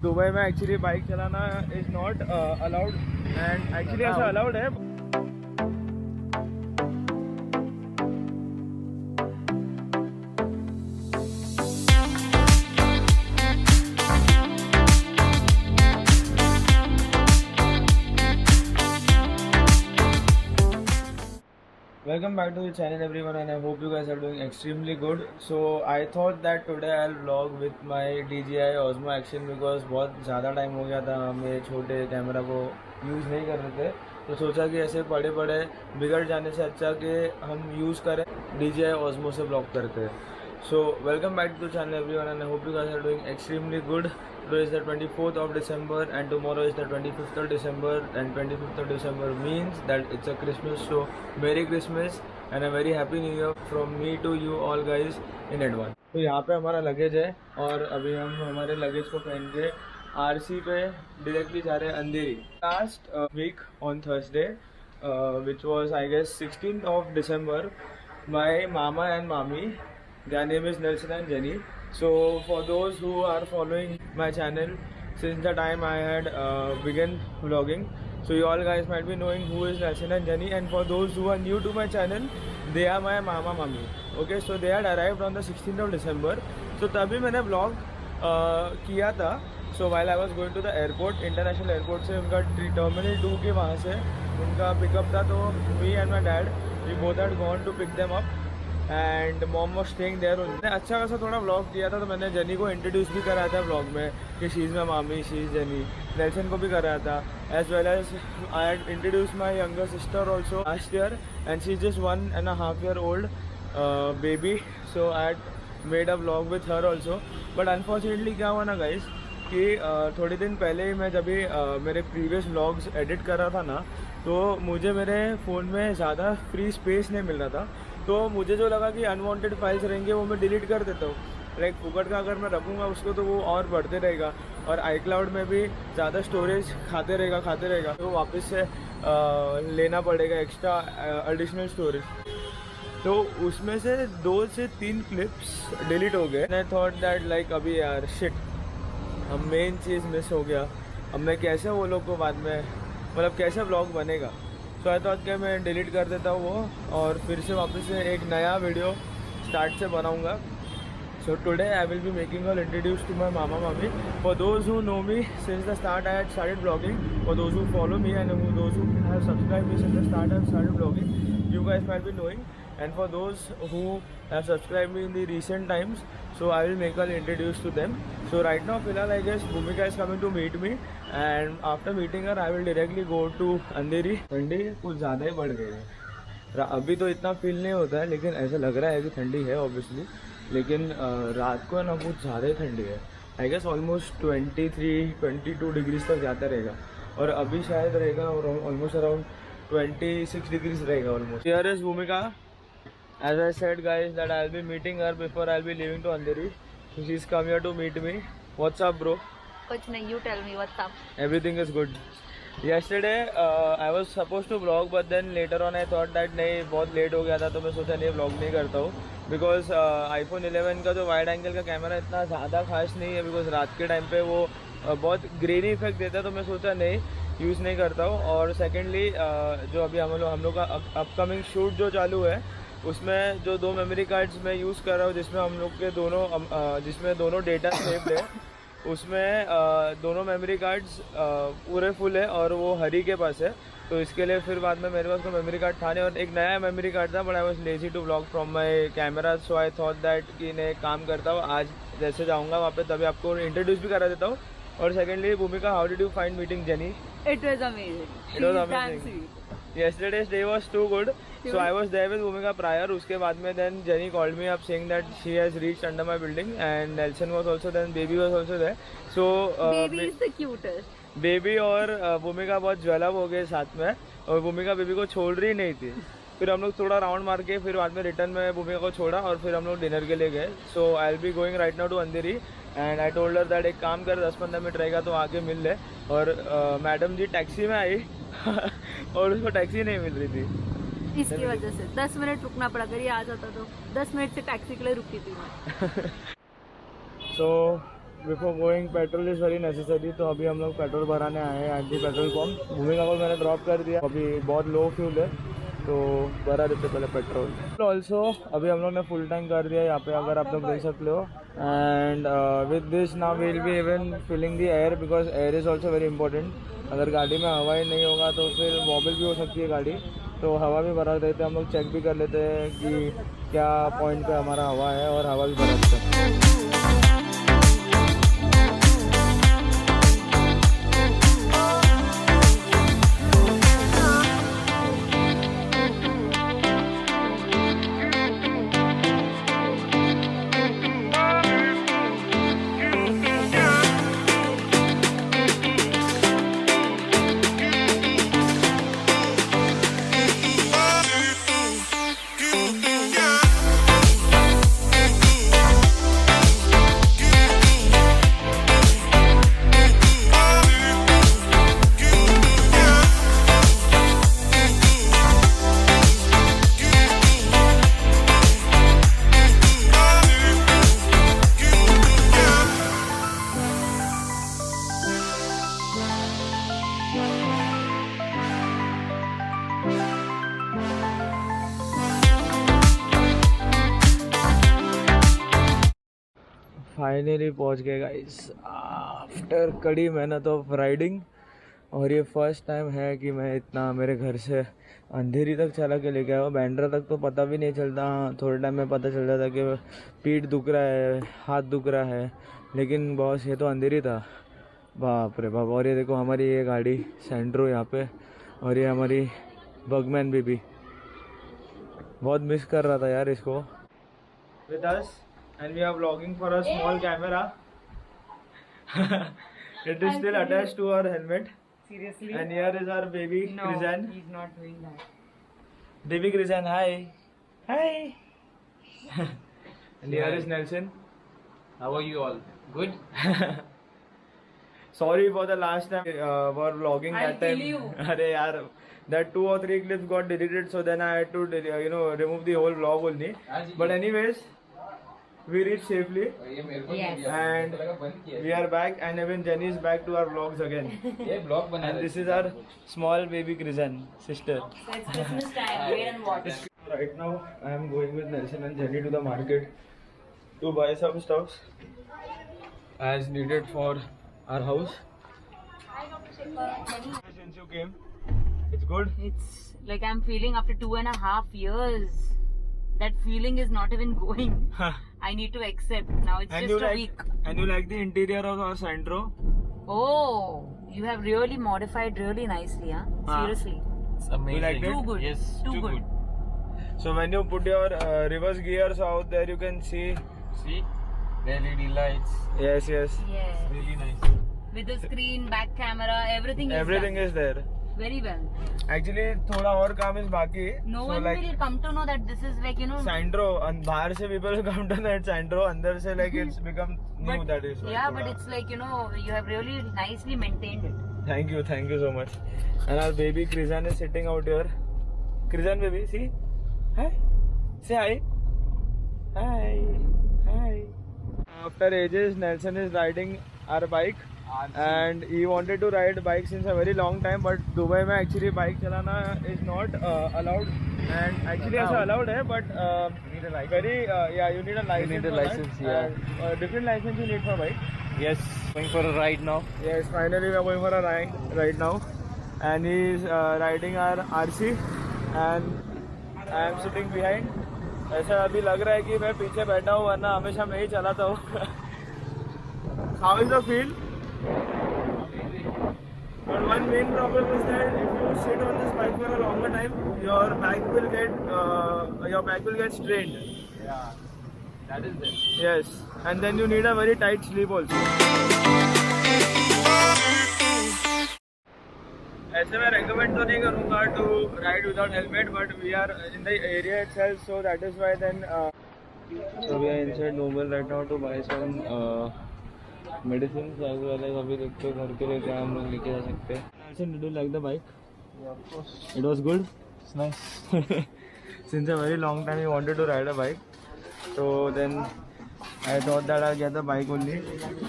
Dubai में actually bike चलाना is not allowed and actually ऐसा अलाउड है। Welcome back to the channel everyone, and I hope you guys are doing extremely good. So I thought that today I'll vlog with my DJI Osmo Action because बहुत ज़्यादा time हो गया था हम ये छोटे कैमरा को यूज़ नहीं कर रहे थे, तो सोचा कि ऐसे बड़े बड़े बिगड़ जाने से अच्छा कि हम यूज़ करें DJI Osmo से vlog करते हैं। So welcome back to the channel everyone, and I hope you guys are doing extremely good. Today is the 24th of December and tomorrow is the 25th of December, and 25th of December means that it's a Christmas. So Merry Christmas and a very Happy New Year from me to you all guys in advance. तो यहाँ पे हमारा luggage है और अभी हम हमारे luggage को पहन के RC पे डायरेक्टली जा रहे हैं अंधेरी। Last week on Thursday, which was I guess 16th of December, my mama and mami, their name is Nelson and Jenny. So for those who are following my channel since the time I had begun vlogging, so you all guys might be knowing who is Nelson and Jenny, and for those who are new to my channel, they are my mama mummy. Okay, so they had arrived on the 16th of December. So तभी मैंने vlog किया था. So while I was going to the airport, international airport से उनका terminal 2 के वहाँ से उनका पिकअप था, तो me and my dad we both had gone to pick them up. And mom was staying there. उन्होंने अच्छा खासा थोड़ा व्लॉग किया था, तो मैंने जेनी को इंट्रोड्यूस भी कराया था व्लॉग में कि शी इज़ माई मामी, शी इज़ जेनी। नेल्सन को भी कराया था, as well as I had introduce my younger sister also last year, and she is just 1.5 year old baby. So I had made a vlog with her also. But unfortunately क्या हुआ ना guys कि थोड़े दिन पहले ही मैं जब भी मेरे प्रीवियस व्लॉग्स एडिट कर रहा था ना, तो मुझे मेरे फ़ोन में ज़्यादा फ्री स्पेस नहीं मिल रहा था। तो मुझे जो लगा कि अनवांटेड फाइल्स रहेंगे वो मैं डिलीट कर देता हूँ। लाइक फुकट का अगर मैं रखूँगा उसको तो वो और बढ़ते रहेगा, और iCloud में भी ज़्यादा स्टोरेज खाते रहेगा, तो वापस से लेना पड़ेगा एक्स्ट्रा एडिशनल स्टोरेज। तो उसमें से 2 से 3 क्लिप्स डिलीट हो गए। आई थॉट दैट लाइक अभी यार शिट, अब मेन चीज़ मिस हो गया, अब मैं कैसे वो लोग को बाद में मतलब कैसे व्लॉग बनेगा। सो आई थॉट कि मैं डिलीट कर देता हूँ वो, और फिर से वापस से एक नया वीडियो स्टार्ट से बनाऊँगा। So today I will be making all introduce to my mama mami. For those who know me since the start I had started blogging, for those who follow me and those who have subscribe me since the start I have started blogging, you guys might be knowing, and for those who have subscribed me in the recent times, so I will make all introduce to them. So right now फिलहाल I guess Bhumika is coming to meet me, and after meeting her I will directly go to अंधेरी। ठंडी कुछ ज़्यादा ही बढ़ गई है, अभी तो इतना फील नहीं होता है, लेकिन ऐसा लग रहा है कि ठंडी है ऑब्वियसली, लेकिन रात को ना कुछ ज़्यादा ही ठंडी है। आई गेस ऑलमोस्ट 23-22 डिग्रीज तक जाता रहेगा, और अभी शायद रहेगा ऑलमोस्ट अराउंड 26 degrees रहेगा almost. Here is Bhumika. As I said guys that I'll be meeting her before I'll be leaving to Andheri. So she's come here to meet me. What's up bro? कुछ नहीं, you tell me what's up. Everything is good. Yesterday I was supposed to vlog, but then later on I thought that नहीं बहुत late हो गया था, तो मैं सोचा नहीं vlog नहीं करता हूँ, बिकॉज iPhone 11 का जो वाइड एंगल का कैमरा इतना ज़्यादा खास नहीं है, बिकॉज रात के टाइम पे वो बहुत ग्रेनी इफेक्ट देता है, तो मैं सोचा नहीं यूज़ नहीं करता हूँ। और सेकेंडली जो अभी हम लोग का अपकमिंग शूट जो चालू है, उसमें जो 2 मेमोरी कार्ड्स मैं यूज़ कर रहा हूँ, जिसमें हम लोग के जिसमें दोनों डेटा सेव्ड है, उसमें दोनों मेमोरी कार्ड्स पूरे फुल है और वो हरी के पास है। तो इसके लिए फिर बाद में मेरे पास कोई मेमोरी कार्ड था नहीं, और एक नया मेमोरी कार्ड था, but I was lazy to vlog from my camera. So I thought that कि मैं एक काम करता हूँ, आज जैसे जाऊँगा वहाँ पे तभी आपको इंट्रोड्यूस भी करा देता हूँ। और सेकेंडली भूमिका, how did you find meeting jenny? It was amazing. It was amazing. Yesterday's day was too good. So I was there with Bhumika prior. उसके बाद में then Jenny called me up saying that she has reached under my building, and Nelson was also there, Baby was also there. So Baby is the cutest. Baby और भूमिका बहुत ज्वेलअप हो गए साथ में, और भूमिका बेबी को छोड़ रही नहीं थी। फिर हम लोग थोड़ा राउंड मार के फिर बाद में रिटर्न में भूमिका को छोड़ा, और फिर हम लोग डिनर के लिए गए। So I will be going right now to Andheri, and I told her that एक काम कर 10-15 मिनट रहेगा तो आके मिल ले। और मैडम जी टैक्सी में आई और उसको टैक्सी नहीं मिल रही थी, इसकी वजह से 10 मिनट रुकना पड़ा। अगर ये आ जाता तो 10 मिनट से टैक्सी के लिए रुकी थी मैं। So before going petrol is very necessary, तो अभी हम लोग पेट्रोल भराने आए हैं एट दी पेट्रोल पम्प। भूमिका को मैंने ड्रॉप कर दिया, अभी बहुत लो फ्यूल है तो भरा देते पहले पेट्रोल। ऑल्सो अभी हम लोग ने फुल टैंक कर दिया यहाँ पे, अगर आप लोग देख सकते हो। And with this now will be even filling the air, because air is also very important. अगर गाड़ी में हवा ही नहीं होगा तो फिर वॉबल भी हो सकती है गाड़ी, तो हवा भी भरा देते हैं हम लोग। चेक भी कर लेते हैं कि क्या पॉइंट पे हमारा हवा है और हवा भी भरा देते हैं। फाइनली पहुंच गए गाइस आफ्टर कड़ी मेहनत ऑफ राइडिंग। और ये फर्स्ट टाइम है कि मैं इतना मेरे घर से अंधेरी तक चला के लेके आया हूँ। बैंड्रा तक तो पता भी नहीं चलता, हाँ थोड़े टाइम में पता चल जाता कि पीठ दुख रहा है, हाथ दुख रहा है, लेकिन बॉस ये तो अंधेरी था, बाप रे बाप। और ये देखो हमारी ये गाड़ी सेंट्रो यहाँ पे, और ये हमारी बगमैन बेबी, बहुत मिस कर रहा था यार इसको। With us and we are vlogging for a small camera. It is still attached to our helmet. Seriously? And here is our baby No, Krizan. he's not doing that. Baby Krizan, hi. Hi. And here is Nelson. How are you all? Good? Sorry for the last time for vlogging I'll that time. kill you. अरे यार, that 2 or 3 clips got deleted, so then I had to remove the whole vlog only. But anyways, we reached safely. Yes. And we are back, and even Jenny is back to our vlogs again. ये blog बना And this is our small baby Krizan sister. So it's Christmas time. Wait and watch. Right now I am going with Nelson and Jenny to the market to buy some stuffs as needed for our house. Since you came, it's good. It's like I'm feeling after 2.5 years. That feeling is not even going. I need to accept. Now it's And just you a like week. and you like the interior of our Sandro? Oh, you have really modified really nicely, huh? Ah. Seriously. It's amazing. You liked it? Too good. Yes, Too good. So when you put your reverse gears out there, you can see. See? The LED lights. Yes, yes. Yeah. Really nice. With the screen, back camera, everything is Everything done. is there. Very well. Actually, थोड़ा और काम is बाकी. No so one like will come to know that this is like, you know. Sandro, बाहर से people will come to know it's Sandro. अंदर से like it's become new, But, that is. yeah, थोड़ा. but it's like, you know, you have really nicely maintained it. Thank you so much. And our baby Krizan is sitting out here. Krizan baby, see? Hi. Say hi. Hi. Hi. After ages, Nelson is riding our bike. And he wanted to ride bike since a very long time, but Dubai में actually bike चलाना is not allowed. And actually ऐसा allowed है, but You need a license. very yeah, you need a license. need a for license, that. yeah. And, different license you need for bike. Yes. Going for a ride now. Yes, finally we are going for a ride right now, and he is riding our RC, and I am sitting behind. ऐसा अभी लग रहा है कि मैं पीछे बैठा हूँ, वरना हमेशा मैं ही चलाता हूँ. How is the feel? But one main problem is that if you sit on this bike for a longer time, your back will get strained. Yeah. That is it. Yes, and then you need a very tight sleep also. ऐसे मैं recommend तो नहीं करूँगा to ride without helmet, but we are in the area itself, so that is why then. So we are inside Noble right now to buy some medicines as well as अभी देखते हैं घर के लिए क्या हम लोग लेके जा सकते हैं. Nelson, did you like the bike? Yeah, of course. It was good. It's nice. Since a very long time he wanted to ride a bike, so then I thought that I get the bike only,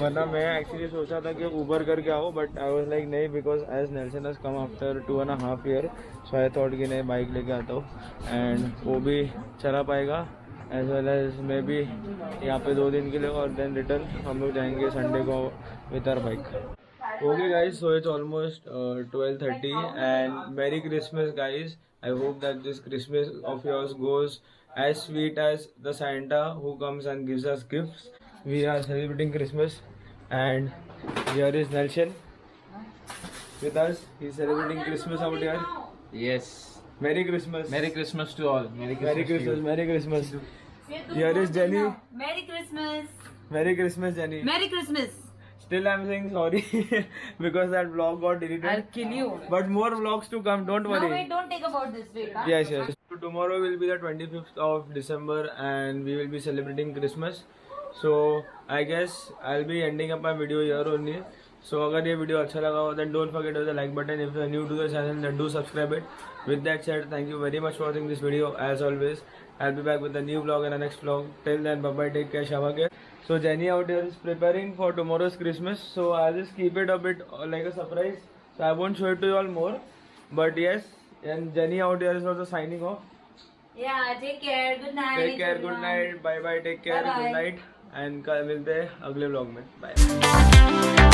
वरना मैं actually सोचा था कि Uber करके आओ, but I was like नहीं, because as Nelson has come after 2.5 year, so I thought कि नहीं बाइक लेके आता हूँ एंड वो भी चला पाएगा एज वेल एज मैं भी यहाँ पे 2 दिन के लिए, और देन रिटर्न हम लोग जाएंगे संडे को with our bike. Okay guys, so it's almost 12:30 and Merry Christmas guys. I hope that this Christmas of yours goes as sweet as the Santa who comes and gives us gifts. We are celebrating Christmas and here is Nelson with us. He's celebrating Christmas out here. Yes. Merry Christmas. Merry Christmas to all. Merry Christmas. Merry Christmas. Here is Jenny. Merry Christmas. Merry Christmas Jenny. Merry Christmas. Still I'm saying sorry because that vlog got deleted. I'll kill you. But more vlogs to come, don't worry. No, wait, don't take about this. Wait. Huh? Yes, yes. So tomorrow will be the 25th of December and we will be celebrating Christmas. So I guess I'll be ending up my video here only. So अगर ये video अच्छा लगा हो then don't forget to hit the like button. If you are new to the channel then do subscribe it. With that said, thank you very much for watching this video. As always, I'll be back with a new vlog and a next vlog. Till then, bye bye, take care, Shava care. So Jenny out here is preparing for tomorrow's Christmas. So I'll just keep it a bit like a surprise. So I won't show it to you all more. But yes, and Jenny out here is also signing off. Yeah, take care. Good night. Take care, good everyone. night, bye bye, take care, Bye bye. good night. And कल मिलते हैं अगले vlog में. Bye.